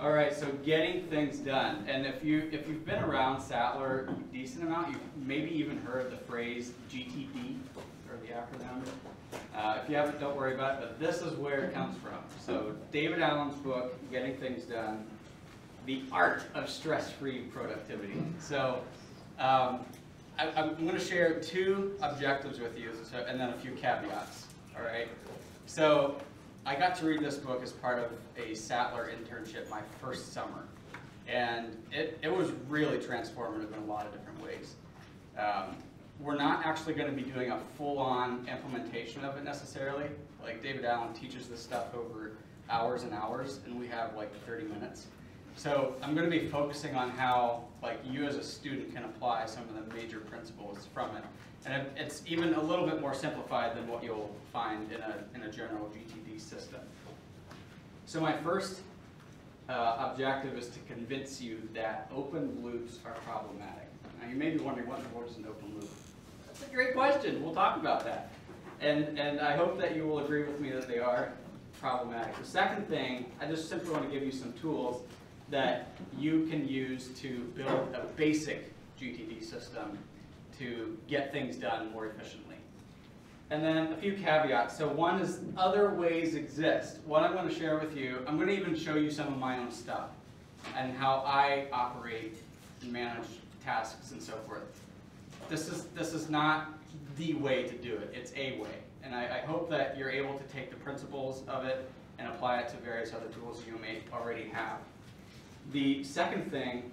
All right, so getting things done. And if you've been around Sattler a decent amount, you've maybe even heard the phrase GTD, or the acronym. If you haven't, don't worry about it, but this is where it comes from. So David Allen's book, Getting Things Done, The Art of Stress-Free Productivity. So I'm going to share 2 objectives with you, and then a few caveats. All right. So I got to read this book as part of a Sattler internship my first summer, and it was really transformative in a lot of different ways. We're not actually going to be doing a full-on implementation of it necessarily. Like David Allen teaches this stuff over hours and hours, and we have like 30 minutes. So I'm going to be focusing on how you as a student can apply some of the major principles from it. And it's even a little bit more simplified than what you'll find in a general GTD system. So my first objective is to convince you that open loops are problematic. Now you may be wondering, what is an open loop? That's a great question. We'll talk about that. And I hope that you will agree with me that they are problematic. The second thing, I just simply want to give you some tools that you can use to build a basic GTD system to get things done more efficiently. And then a few caveats. So one is other ways exist. What I'm going to share with you, I'm going to even show you some of my own stuff and how I operate and manage tasks and so forth. This is not the way to do it. It's a way. And I hope that you're able to take the principles of it and apply it to various other tools you may already have. The second thing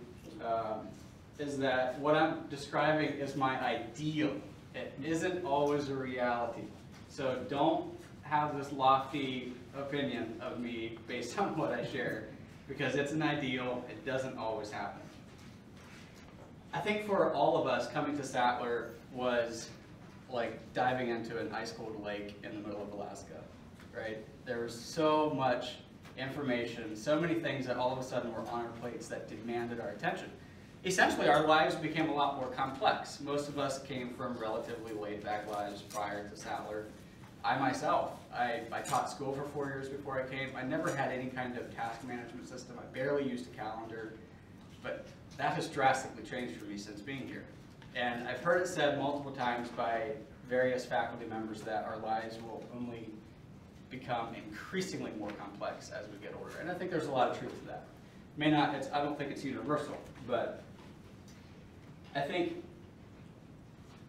is that what I'm describing is my ideal. It isn't always a reality. So don't have this lofty opinion of me based on what I share, because it's an ideal. It doesn't always happen. I think for all of us, coming to Sattler was like diving into an ice-cold lake in the middle of Alaska, right? There was so much information, so many things that all of a sudden were on our plates that demanded our attention. Essentially, our lives became a lot more complex. Most of us came from relatively laid-back lives prior to Sattler. I myself, I taught school for 4 years before I came. I never had any kind of task management system. I barely used a calendar, but that has drastically changed for me since being here. And I've heard it said multiple times by various faculty members that our lives will only become increasingly more complex as we get older. And I think there's a lot of truth to that. I don't think it's universal, but I think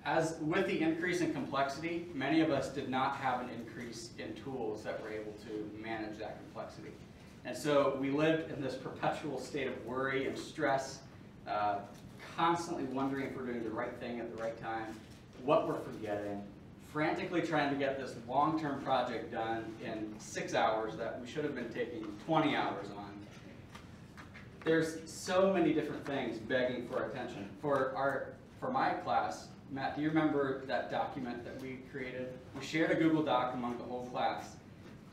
as with the increase in complexity, many of us did not have an increase in tools that were able to manage that complexity. And so we lived in this perpetual state of worry and stress, constantly wondering if we're doing the right thing at the right time, what we're forgetting, frantically trying to get this long-term project done in 6 hours that we should have been taking 20 hours on. There's so many different things begging for our attention. For my class, Matt, do you remember that document that we created? We shared a Google Doc among the whole class,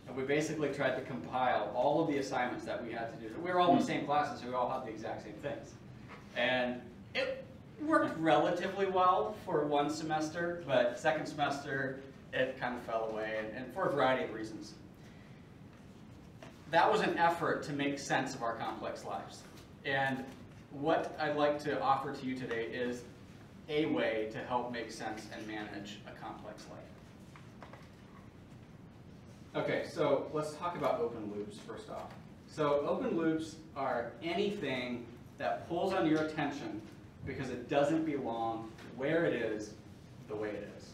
and we basically tried to compile all of the assignments that we had to do. We were all in the same classes, so we all had the exact same things. And it worked relatively well for one semester, but second semester, it kind of fell away, and for a variety of reasons. That was an effort to make sense of our complex lives. And what I'd like to offer to you today is a way to help make sense and manage a complex life. Okay, so let's talk about open loops first off. So open loops are anything that pulls on your attention because it doesn't belong where it is, the way it is.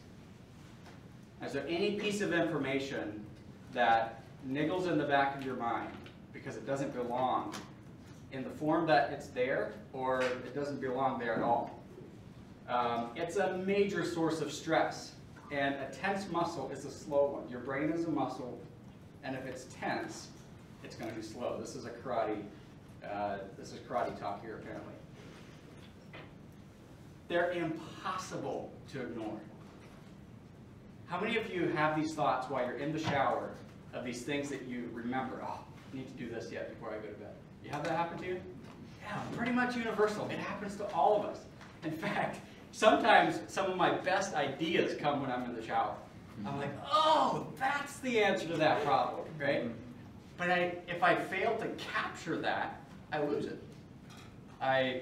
And so any piece of information that niggles in the back of your mind because it doesn't belong in the form that it's there, or it doesn't belong there at all. It's a major source of stress, and a tense muscle is a slow one. Your brain is a muscle, and if it's tense, it's going to be slow. This is karate talk here, apparently. They're impossible to ignore. How many of you have these thoughts while you're in the shower of these things that you remember? Oh, I need to do this yet before I go to bed. You have that happen to you? Yeah, pretty much universal. It happens to all of us. In fact, sometimes some of my best ideas come when I'm in the shower. I'm like, oh, that's the answer to that problem, right? But if I fail to capture that, I lose it. I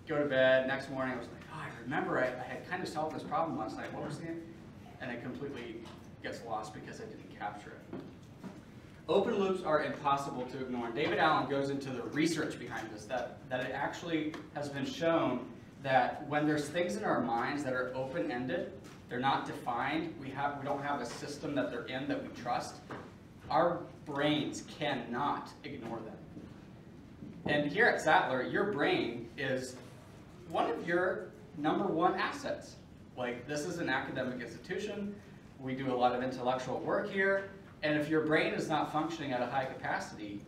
go to bed, next morning I was like, oh, I remember I had kind of solved this problem last night. What was the, and it completely gets lost because I didn't capture it. Open loops are impossible to ignore. David Allen goes into the research behind this, that it actually has been shown that when there's things in our minds that are open-ended, they're not defined, we don't have a system that they're in that we trust, our brains cannot ignore them. And here at Sattler, your brain is one of your #1 assets. Like, this is an academic institution, we do a lot of intellectual work here, and if your brain is not functioning at a high capacity,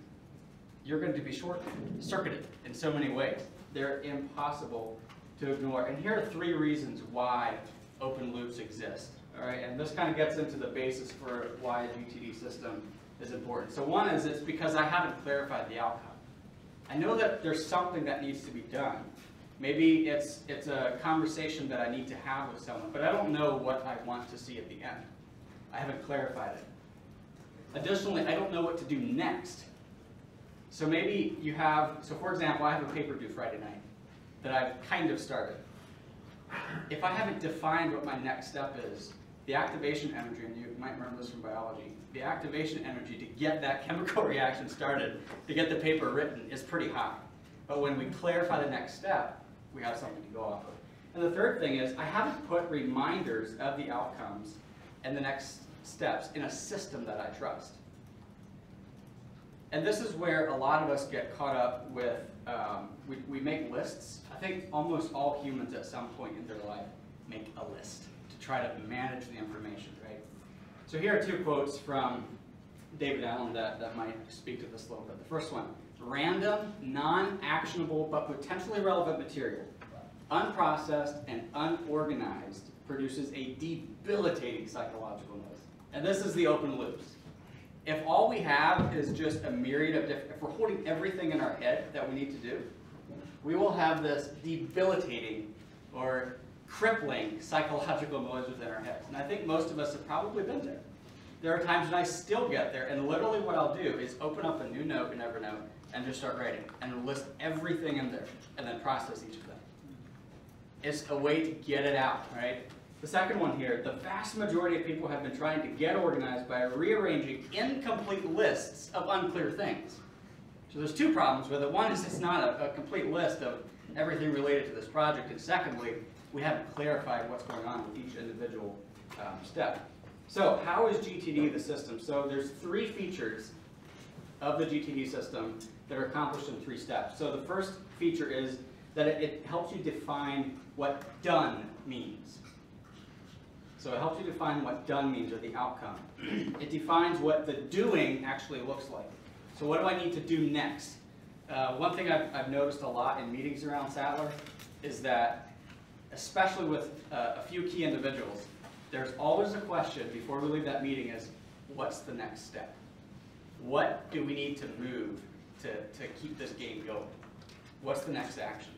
you're going to be short-circuited in so many ways. They're impossible to ignore. And here are 3 reasons why open loops exist. All right, and this kind of gets into the basis for why a GTD system is important. So one is, it's because I haven't clarified the outcome. I know that there's something that needs to be done. Maybe it's a conversation that I need to have with someone, but I don't know what I want to see at the end. I haven't clarified it. Additionally, I don't know what to do next. So maybe you have, so for example, I have a paper due Friday night that I've kind of started. If I haven't defined what my next step is, the activation energy, and you might remember this from biology, the activation energy to get that chemical reaction started, to get the paper written, is pretty high. But when we clarify the next step, we have something to go off of. And the third thing is, I haven't put reminders of the outcomes and the next steps in a system that I trust. And this is where a lot of us get caught up with, we make lists. I think almost all humans at some point in their life make a list to try to manage the information, right? So here are 2 quotes from David Allen that might speak to this a little bit. The first one, random, non-actionable, but potentially relevant material, unprocessed and unorganized, produces a debilitating psychological noise. And this is the open loops. If all we have is just a myriad of different, if we're holding everything in our head that we need to do, we will have this debilitating or crippling psychological noise within our heads. And I think most of us have probably been there. There are times when I still get there, and literally what I'll do is open up a new note in Evernote and just start writing, and list everything in there, and then process each of them. It's a way to get it out, right? The second one here, the vast majority of people have been trying to get organized by rearranging incomplete lists of unclear things. So there's 2 problems with it. One is it's not a complete list of everything related to this project, and secondly, we haven't clarified what's going on with each individual step. So how is GTD the system? So there's 3 features of the GTD system that are accomplished in 3 steps. So the first feature is that it helps you define what done means. So it helps you define what done means, or the outcome. It defines what the doing actually looks like. So what do I need to do next? One thing I've noticed a lot in meetings around Sattler is that, especially with a few key individuals, there's always a question before we leave that meeting is, what's the next step? What do we need to move to keep this game going? What's the next action?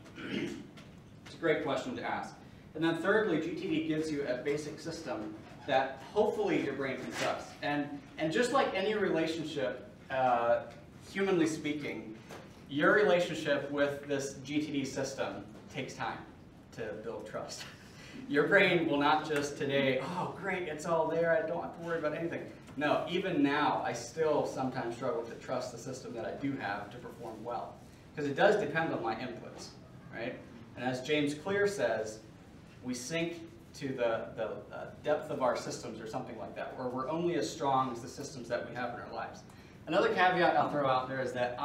It's a great question to ask. And then thirdly, GTD gives you a basic system that hopefully your brain can trust. And just like any relationship, humanly speaking, your relationship with this GTD system takes time to build trust. Your brain will not just today, oh great, it's all there, I don't have to worry about anything. No, even now, I still sometimes struggle to trust the system that I do have to perform well. Because it does depend on my inputs, right? And as James Clear says, we sink to the depth of our systems, or something like that, where we're only as strong as the systems that we have in our lives. Another caveat I'll throw out there is that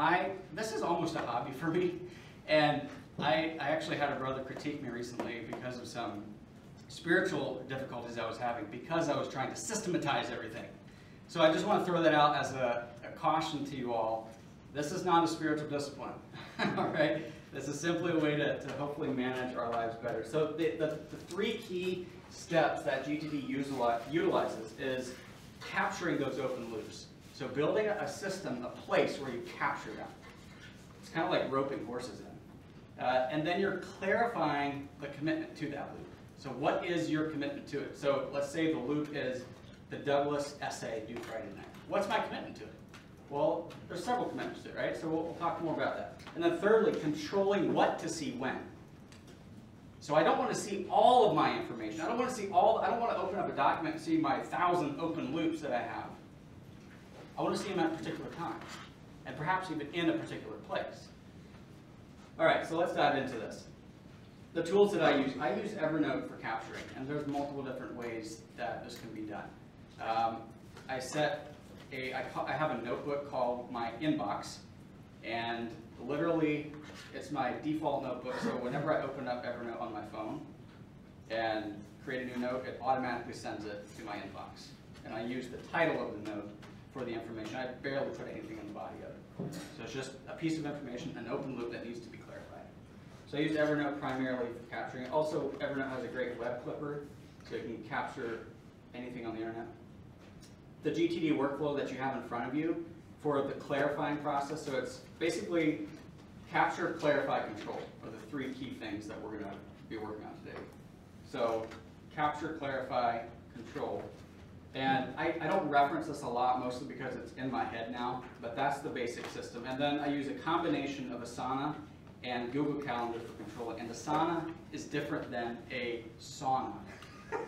this is almost a hobby for me, and I actually had a brother critique me recently because of some spiritual difficulties I was having, because I was trying to systematize everything. So I just want to throw that out as a caution to you all. This is not a spiritual discipline, all right? This is simply a way to hopefully manage our lives better. So the 3 key steps that GTD utilizes is capturing those open loops. So building a system, a place where you capture them. It's kind of like roping horses in. And then you're clarifying the commitment to that loop. So what is your commitment to it? So let's say the loop is the Douglas essay due Friday night. What's my commitment to it? Well, there's several commitments to it, right? So we'll talk more about that. And then thirdly, controlling what to see when. So I don't want to see all of my information. I don't want to open up a document and see my 1,000 open loops that I have. I want to see them at a particular time, and perhaps even in a particular place. All right, so let's dive into this. The tools that I use Evernote for capturing, and there's multiple different ways that this can be done. I have a notebook called my inbox, and literally it's my default notebook, so whenever I open up Evernote on my phone and create a new note, it automatically sends it to my inbox. And I use the title of the note for the information. I barely put anything in the body of it. So it's just a piece of information, an open loop that needs to be clarified. So I use Evernote primarily for capturing. Also, Evernote has a great web clipper, so you can capture anything on the internet. The GTD workflow that you have in front of you for the clarifying process, so it's basically capture, clarify, control are the three key things that we're going to be working on today. So capture, clarify, control. And I don't reference this a lot, mostly because it's in my head now, but that's the basic system. And then I use a combination of Asana and Google Calendar for controlling. And Asana is different than a sauna.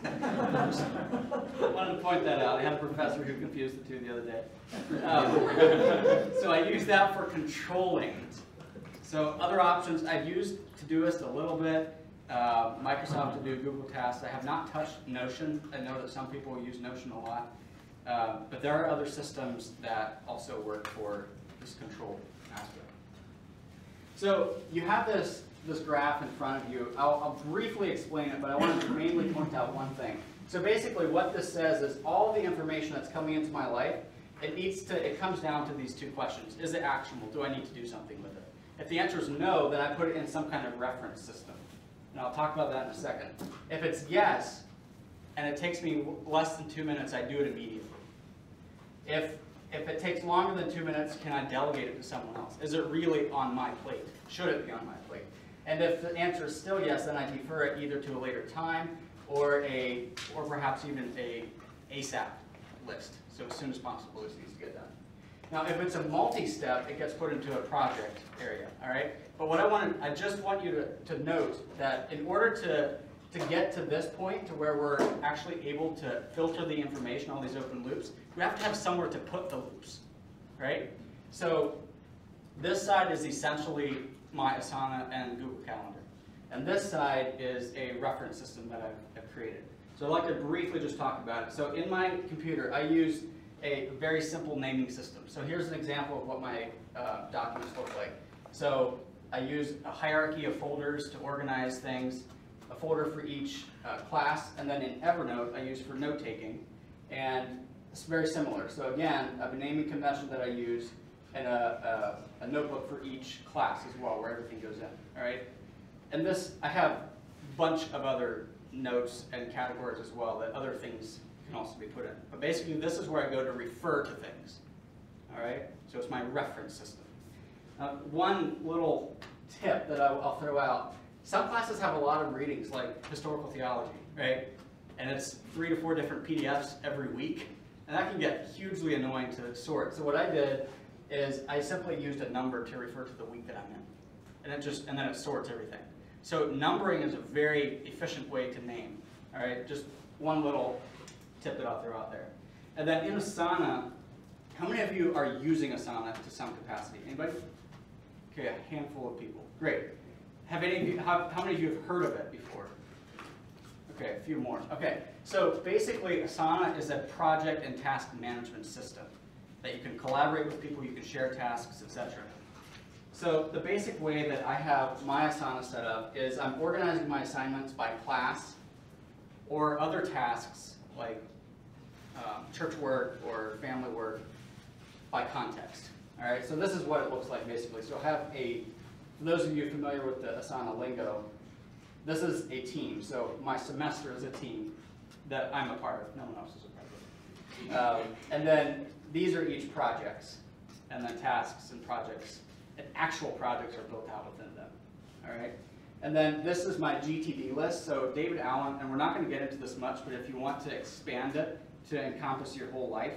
I wanted to point that out. I had a professor who confused the two the other day. So I use that for controlling. So other options, I've used Todoist a little bit, Microsoft to do Google Tasks. I have not touched Notion. I know that some people use Notion a lot. But there are other systems that also work for this control aspect. So you have this graph in front of you. I'll briefly explain it, but I want to mainly point out one thing. So basically what this says is all the information that's coming into my life, it comes down to these two questions. Is it actionable? Do I need to do something with it? If the answer is no, then I put it in some kind of reference system. And I'll talk about that in a second. If it's yes, and it takes me less than 2 minutes, I do it immediately. If it takes longer than 2 minutes, can I delegate it to someone else? Is it really on my plate? Should it be on my plate? And if the answer is still yes, then I defer it either to a later time or perhaps even a ASAP list. So as soon as possible, this needs to get done. Now, if it's a multi-step, it gets put into a project area, all right? But what I just want you to note that in order to get to this point, to where we're actually able to filter the information, all these open loops, we have to have somewhere to put the loops, right? So this side is essentially my Asana and Google Calendar. And this side is a reference system that I've created. So I'd like to briefly just talk about it. So in my computer, I use a very simple naming system. So here's an example of what my documents look like. So I use a hierarchy of folders to organize things, a folder for each class, and then in Evernote I use for note-taking. And it's very similar. So again, I have a naming convention that I use, and a notebook for each class as well, where everything goes in, all right? And this, I have a bunch of other notes and categories as well that other things can also be put in. But basically, this is where I go to refer to things, all right? So it's my reference system. One little tip that I'll throw out, some classes have a lot of readings, like historical theology, right? And it's 3 to 4 different PDFs every week, and that can get hugely annoying to sort. So what I did is I simply used a number to refer to the week that I'm in, and then it sorts everything. So numbering is a very efficient way to name, all right? Just one little tip that I'll throw out there. And then in Asana, how many of you are using Asana to some capacity? Anybody? Okay, a handful of people. Great. Have any of you, how many of you have heard of it before? Okay, a few more. Okay, so basically Asana is a project and task management system that you can collaborate with people, you can share tasks, etc. So the basic way that I have my Asana set up is I'm organizing my assignments by class or other tasks like church work or family work by context. All right, so this is what it looks like basically. So I have for those of you familiar with the Asana lingo, this is a team. So my semester is a team that I'm a part of. No one else is a part of it. And then these are each projects, and then tasks and projects, and actual projects are built out within them. All right. And then this is my GTD list. So David Allen, and we're not going to get into this much, but if you want to expand it to encompass your whole life,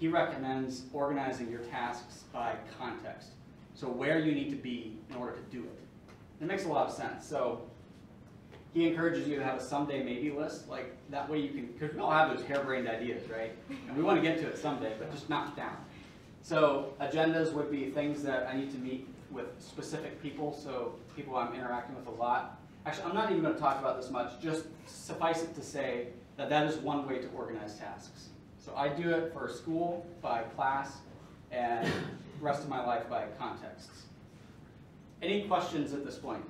he recommends organizing your tasks by context. So where you need to be in order to do it. It makes a lot of sense. So he encourages you to have a someday maybe list. Like that way you can, because we all have those harebrained ideas, right? And we want to get to it someday, but just knock it down. So agendas would be things that I need to meet with specific people, so people I'm interacting with a lot. Actually, I'm not even going to talk about this much, just suffice it to say that that is one way to organize tasks. So I do it for school, by class, and the rest of my life by contexts. Any questions at this point?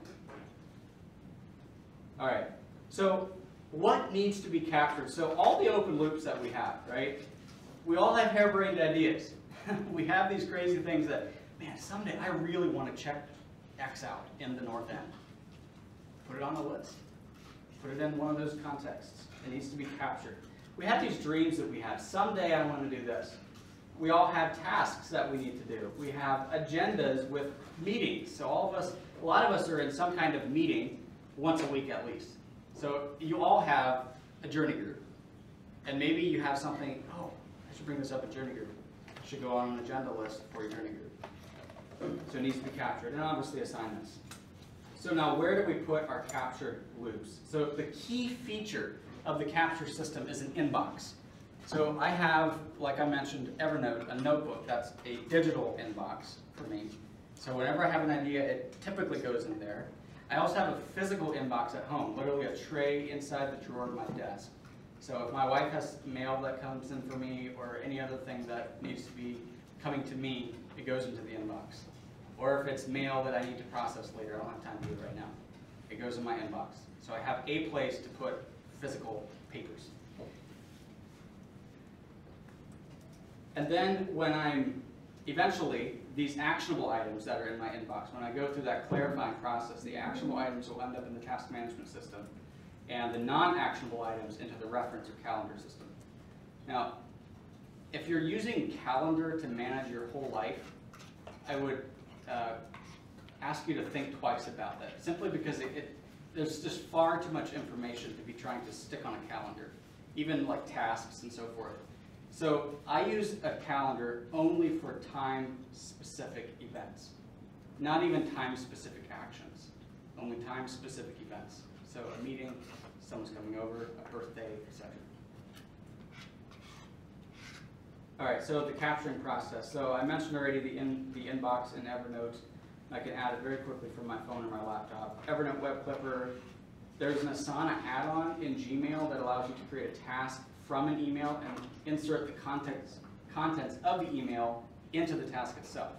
All right, so what needs to be captured? So all the open loops that we have, right? We all have harebrained ideas. We have these crazy things that, man, someday I really want to check X out in the north end. Put it on the list. Put it in one of those contexts. It needs to be captured. We have these dreams that we have. Someday I want to do this. We all have tasks that we need to do. We have agendas with meetings. So all of us, a lot of us are in some kind of meeting once a week at least. So you all have a journey group. And maybe you have something, oh, I should bring this up at journey group. It should go on an agenda list for your journey group. So it needs to be captured, and obviously assignments. So now where do we put our captured loops? So the key feature of the capture system is an inbox. So I have, like I mentioned, Evernote, a notebook. That's a digital inbox for me. So whenever I have an idea, it typically goes in there. I also have a physical inbox at home, literally a tray inside the drawer of my desk. So if my wife has mail that comes in for me or any other thing that needs to be coming to me, it goes into the inbox. Or if it's mail that I need to process later, I don't have time to do it right now. It goes in my inbox. So I have a place to put physical papers. And then when I'm, eventually, these actionable items that are in my inbox, when I go through that clarifying process, the actionable items will end up in the task management system, and the non-actionable items into the reference or calendar system. Now, if you're using calendar to manage your whole life, I would ask you to think twice about that, simply because there's just far too much information to be trying to stick on a calendar, even like tasks and so forth. So I use a calendar only for time-specific events, not even time-specific actions, only time-specific events. So a meeting, someone's coming over, a birthday, etc. All right, so the capturing process. So I mentioned already the inbox in Evernote. I can add it very quickly from my phone or my laptop. Evernote Web Clipper. There's an Asana add-on in Gmail that allows you to create a task from an email and insert the contents of the email into the task itself.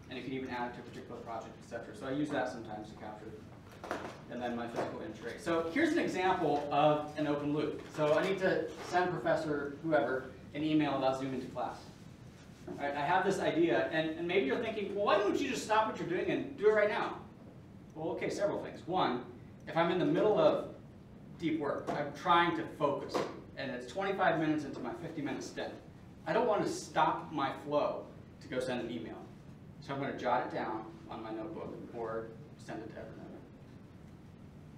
And you can even add it to a particular project, etc. So I use that sometimes to capture it. And then my physical in tray. So here's an example of an open loop. So I need to send Professor whoever an email about Zoom into class. Right, I have this idea, and maybe you're thinking, well, why don't you just stop what you're doing and do it right now? Well, okay, several things. One, if I'm in the middle of deep work, I'm trying to focus, and it's 25 minutes into my 50-minute stint. I don't want to stop my flow to go send an email. So I'm going to jot it down on my notebook or send it to Evernote.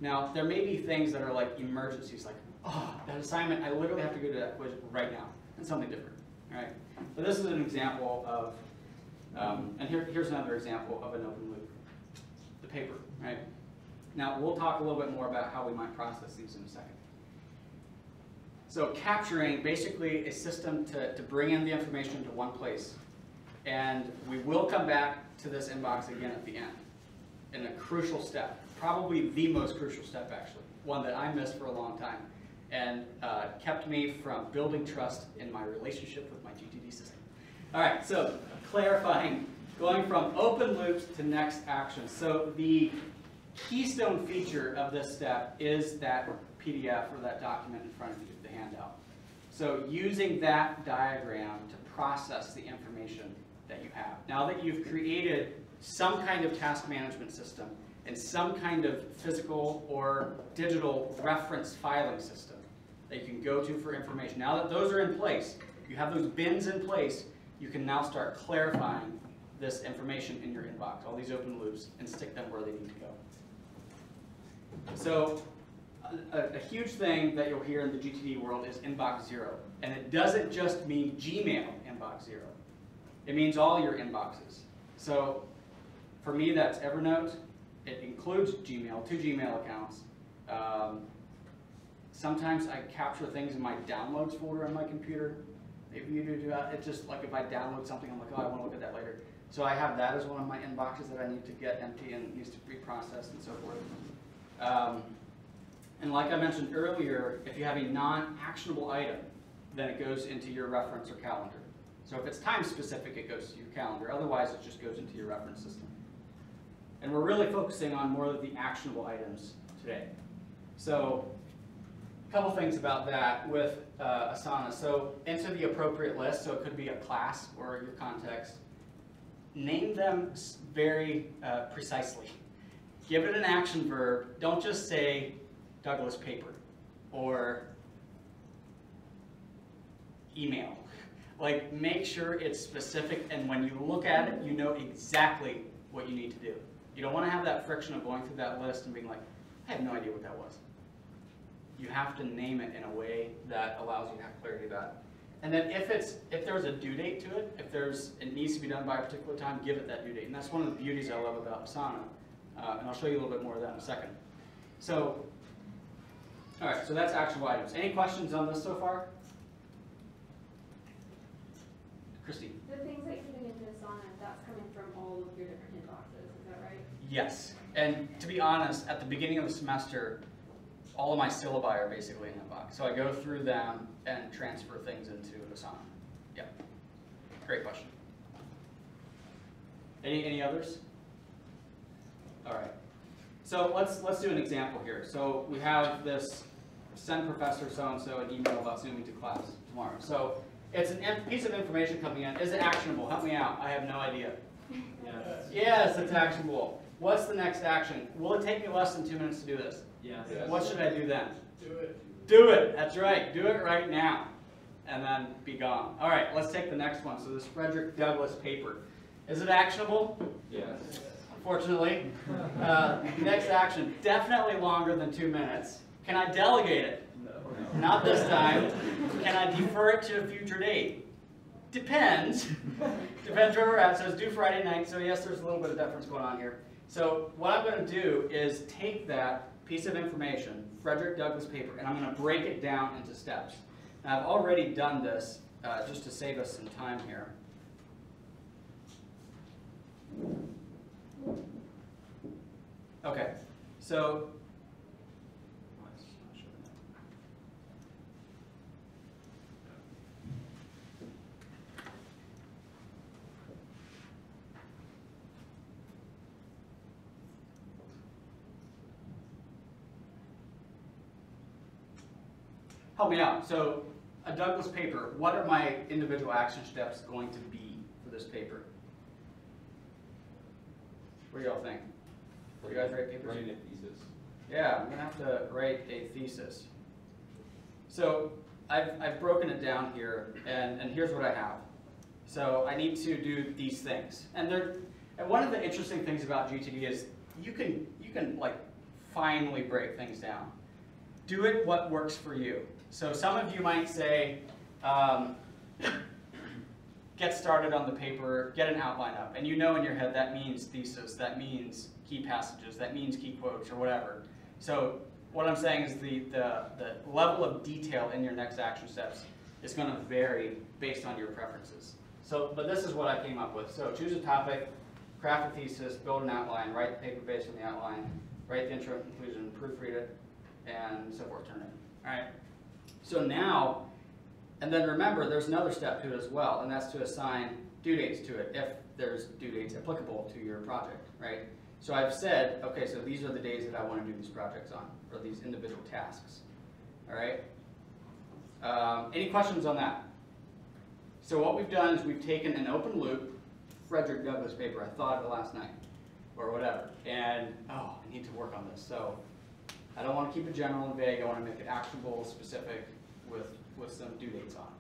Now, there may be things that are like emergencies, like, oh, that assignment, I literally have to go to that quiz right now, and something different. All right? So this is an example of, and here's another example of an open loop, the paper. Right? Now, we'll talk a little bit more about how we might process these in a second. So capturing, basically a system to bring in the information into one place. And we will come back to this inbox again at the end in a crucial step, probably the most crucial step actually, one that I missed for a long time and kept me from building trust in my relationship with my GTD system. All right, so clarifying, going from open loops to next action. So the keystone feature of this step is that PDF or that document in front of you, the handout. So using that diagram to process the information that you have. Now that you've created some kind of task management system and some kind of physical or digital reference filing system that you can go to for information, now that those are in place, you have those bins in place, you can now start clarifying this information in your inbox, all these open loops, and stick them where they need to go. So a huge thing that you'll hear in the GTD world is inbox zero. And it doesn't just mean Gmail inbox zero. It means all your inboxes. So for me, that's Evernote. It includes Gmail, 2 Gmail accounts. Sometimes I capture things in my downloads folder on my computer. Maybe you do that. It's just like if I download something, I'm like, oh, I want to look at that later. So I have that as one of my inboxes that I need to get empty and needs to be processed and so forth. And like I mentioned earlier, if you have a non-actionable item, then it goes into your reference or calendar. So if it's time specific, it goes to your calendar. Otherwise, it just goes into your reference system. And we're really focusing on more of the actionable items today. So a couple things about that with Asana. So into the appropriate list, so it could be a class or your context. Name them very precisely. Give it an action verb. Don't just say Douglas paper or email. Like, make sure it's specific, and when you look at it, you know exactly what you need to do. You don't want to have that friction of going through that list and being like, I have no idea what that was. You have to name it in a way that allows you to have clarity about it. And then if there's a due date to it, it needs to be done by a particular time, give it that due date. And that's one of the beauties I love about Asana. And I'll show you a little bit more of that in a second. So, all right, so that's actionable items. Any questions on this so far? Christy? The things that you're putting into Asana, that's coming from all of your different inboxes, is that right? Yes. And to be honest, at the beginning of the semester, all of my syllabi are basically in inbox. So I go through them and transfer things into Asana. Yeah. Great question. Any others? All right. So let's do an example here. So we have this send professor so-and-so an email about Zooming to class tomorrow. So it's a piece of information coming in. Is it actionable? Help me out. I have no idea. Yes. Yes, it's actionable. What's the next action? Will it take me less than 2 minutes to do this? Yes. What should I do then? Do it. Do it. That's right. Do it right now. And then be gone. All right, let's take the next one. So this Frederick Douglass paper. Is it actionable? Yes. Unfortunately. Next action. Definitely longer than 2 minutes. Can I delegate it? No. Not this time. Can I defer it to a future date? Depends. Depends where we're at. So it's due Friday night. So yes, there's a little bit of deference going on here. So what I'm going to do is take that piece of information, Frederick Douglass paper, and I'm going to break it down into steps. Now I've already done this just to save us some time here. Okay, so help me out. So a Douglass paper, what are my individual action steps going to be for this paper? What do y'all think? Do you guys write papers? Writing a thesis. Yeah, I'm going to have to write a thesis. So I've broken it down here, and here's what I have. So I need to do these things. And one of the interesting things about GTD is you can like finally break things down. Do it what works for you. So some of you might say, get started on the paper, get an outline up. And you know in your head that means thesis, that means key passages, that means key quotes, or whatever. So what I'm saying is the level of detail in your next action steps is going to vary based on your preferences. So, but this is what I came up with. So choose a topic, craft a thesis, build an outline, write the paper based on the outline, write the intro and conclusion, proofread it, and so forth, turn it. All right. So now, and then remember, there's another step to it as well, and that's to assign due dates to it, if there's due dates applicable to your project, right? So I've said, okay, so these are the days that I want to do these projects on, or these individual tasks, all right? Any questions on that? So what we've done is we've taken an open loop, Frederick Douglass paper, I thought of it last night, or whatever, and, oh, I need to work on this. So I don't want to keep it general and vague, I want to make it actionable, specific, with some due dates on.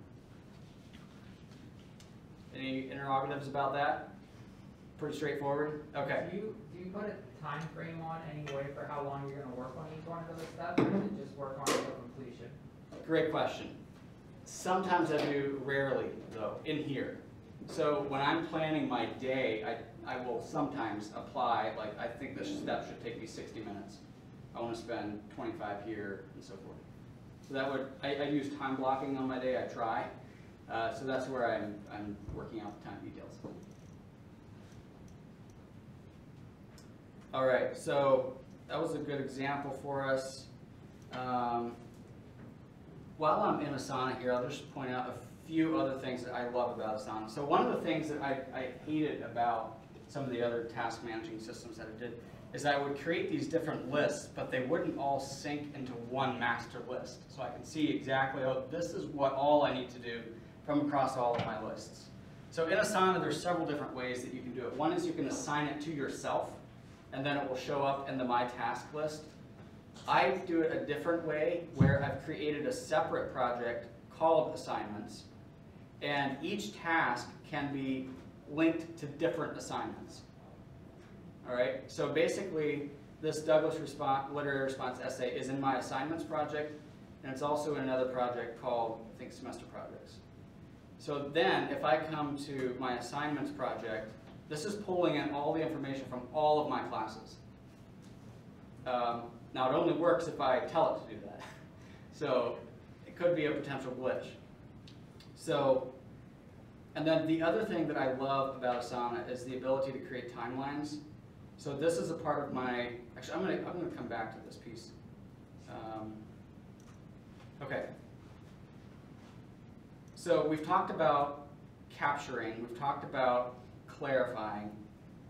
Any interrogatives about that? Pretty straightforward? Okay. Do you put a time frame on any way for how long you're going to work on each one of those steps, or is it just work on it till completion? Great question. Sometimes I do, rarely though, in here. So when I'm planning my day, I will sometimes apply, like I think this step should take me 60 minutes. I want to spend 25 here and so forth. So that would, I use time blocking on my day, I try. So that's where I'm working out the time details. All right, so that was a good example for us. While I'm in Asana here, I'll just point out a few other things that I love about Asana. So one of the things that I hated about some of the other task managing systems that I did is I would create these different lists, but they wouldn't all sync into one master list. So I can see exactly, oh, this is what all I need to do from across all of my lists. So in Asana, there's several different ways that you can do it. One is you can assign it to yourself, and then it will show up in the My Task list. I do it a different way, where I've created a separate project called Assignments, and each task can be linked to different assignments. All right, so basically, this Douglas literary response essay is in my Assignments project, and it's also in another project called, I think, Semester Projects. So then, if I come to my Assignments project, this is pulling in all the information from all of my classes. Now, it only works if I tell it to do that. So it could be a potential glitch. So, and then the other thing that I love about Asana is the ability to create timelines. So this is a part of my, actually I'm gonna come back to this piece. Okay. So we've talked about capturing, we've talked about clarifying,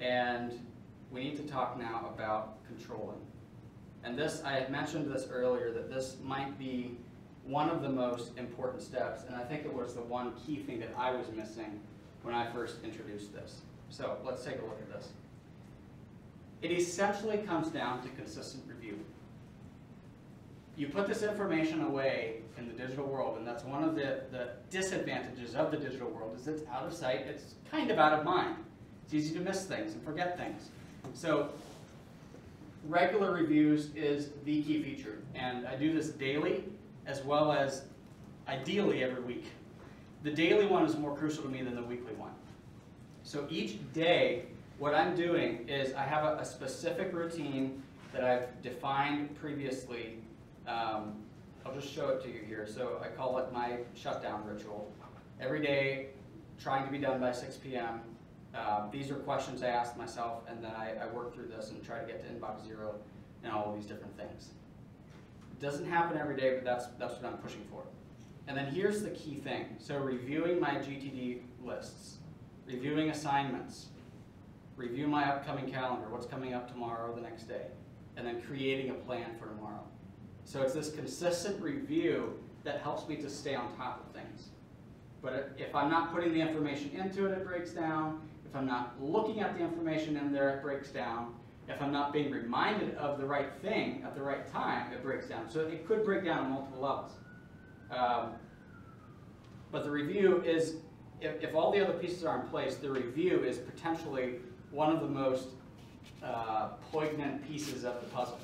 and we need to talk now about controlling. And this, I had mentioned this earlier, that this might be one of the most important steps, and I think it was the one key thing that I was missing when I first introduced this. So let's take a look at this. It essentially comes down to consistent review. You put this information away in the digital world, and that's one of the disadvantages of the digital world, is it's out of sight, it's kind of out of mind. It's easy to miss things and forget things. So regular reviews is the key feature, and I do this daily as well as ideally every week. The daily one is more crucial to me than the weekly one. So each day, what I'm doing is I have a specific routine that I've defined previously. I'll just show it to you here. So I call it my shutdown ritual. Every day, trying to be done by 6 p.m. These are questions I ask myself, and then I work through this and try to get to inbox 0 and all of these different things. It doesn't happen every day, but that's what I'm pushing for. And then here's the key thing. So reviewing my GTD lists, reviewing assignments, review my upcoming calendar, what's coming up tomorrow or the next day, and then creating a plan for tomorrow. So it's this consistent review that helps me to stay on top of things. But if I'm not putting the information into it, it breaks down. If I'm not looking at the information in there, it breaks down. If I'm not being reminded of the right thing at the right time, it breaks down. So it could break down on multiple levels. But the review is, if all the other pieces are in place, the review is potentially one of the most poignant pieces of the puzzle.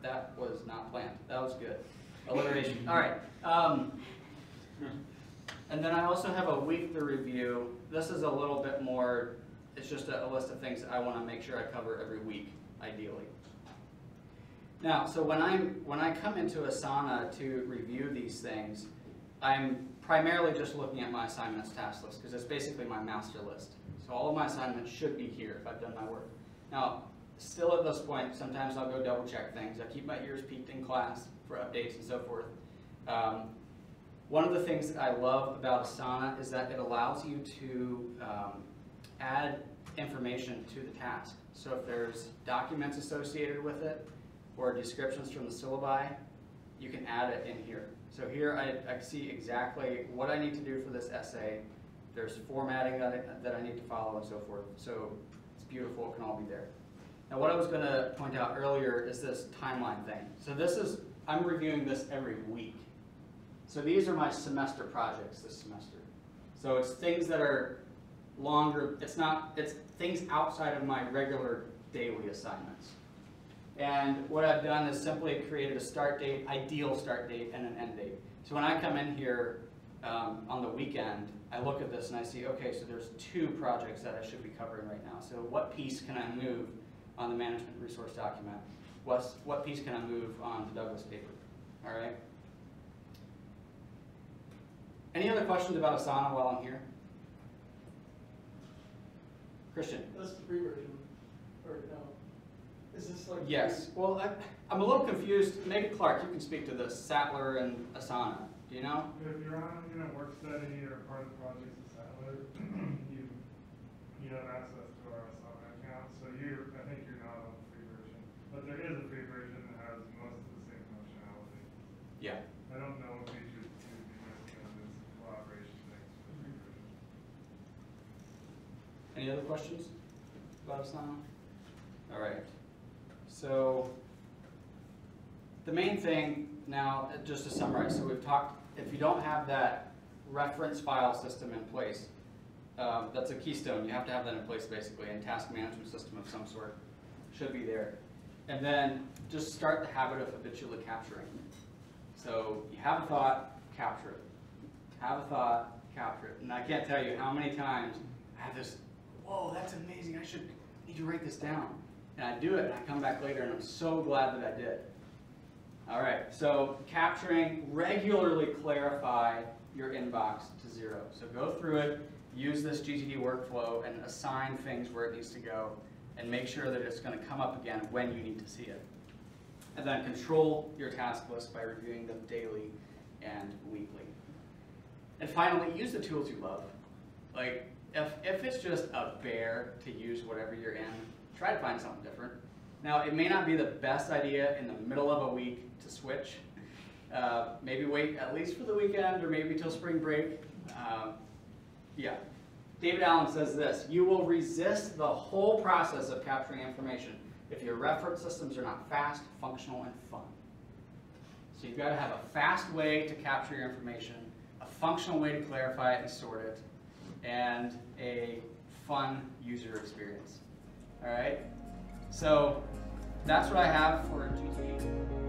That was not planned. That was good. Alliteration. All right. And then I also have a weekly review. This is a little bit more, it's just a list of things that I want to make sure I cover every week, ideally. Now, so when I come into Asana to review these things, I'm primarily just looking at my assignments task list, because it's basically my master list. So all of my assignments should be here if I've done my work. Now, still at this point, sometimes I'll go double check things. I keep my ears peaked in class for updates and so forth. One of the things that I love about Asana is that it allows you to add information to the task. So if there's documents associated with it or descriptions from the syllabi, you can add it in here. So here I see exactly what I need to do for this essay. There's formatting that I need to follow and so forth. So it's beautiful, it can all be there. Now what I was going to point out earlier is this timeline thing. So this is, I'm reviewing this every week. So these are my semester projects this semester. So it's things that are longer, it's things outside of my regular daily assignments. And what I've done is simply created a start date, ideal start date, and an end date. So when I come in here on the weekend, I look at this and I see, okay, so there's 2 projects that I should be covering right now. So what piece can I move on the management resource document? What piece can I move on the Douglas paper? All right. Any other questions about Asana while I'm here? Christian? That's the free version, or no? Is this like? Yes. Well, I'm a little confused. Maybe Clark, you can speak to this. Sattler and Asana. Do you know? If you're on a work study or part of the project in Sattler, you have access to our Asana account, so I think you're not on the free version. But there is a free version that has most of the same functionality. Yeah. I don't know what features to be missing on this collaboration thing for the free version. Any other questions about Asana? All right. So the main thing now, just to summarize, so we've talked, if you don't have that reference file system in place, that's a keystone. You have to have that in place basically, and task management system of some sort should be there. And then just start the habit of habitually capturing. So you have a thought, capture it. Have a thought, capture it. And I can't tell you how many times I have this, whoa, that's amazing, I need to write this down. And I do it, and I come back later, and I'm so glad that I did. All right, so capturing, regularly clarify your inbox to 0. So go through it, use this GTD workflow, and assign things where it needs to go, and make sure that it's going to come up again when you need to see it. And then control your task list by reviewing them daily and weekly. And finally, use the tools you love. Like, if it's just a bear to use whatever you're in, try to find something different. Now, it may not be the best idea in the middle of a week to switch. Maybe wait at least for the weekend or maybe till spring break. Yeah. David Allen says this: you will resist the whole process of capturing information if your reference systems are not fast, functional, and fun. So you've got to have a fast way to capture your information, a functional way to clarify it and sort it, and a fun user experience. All right? So that's what I have for GTD.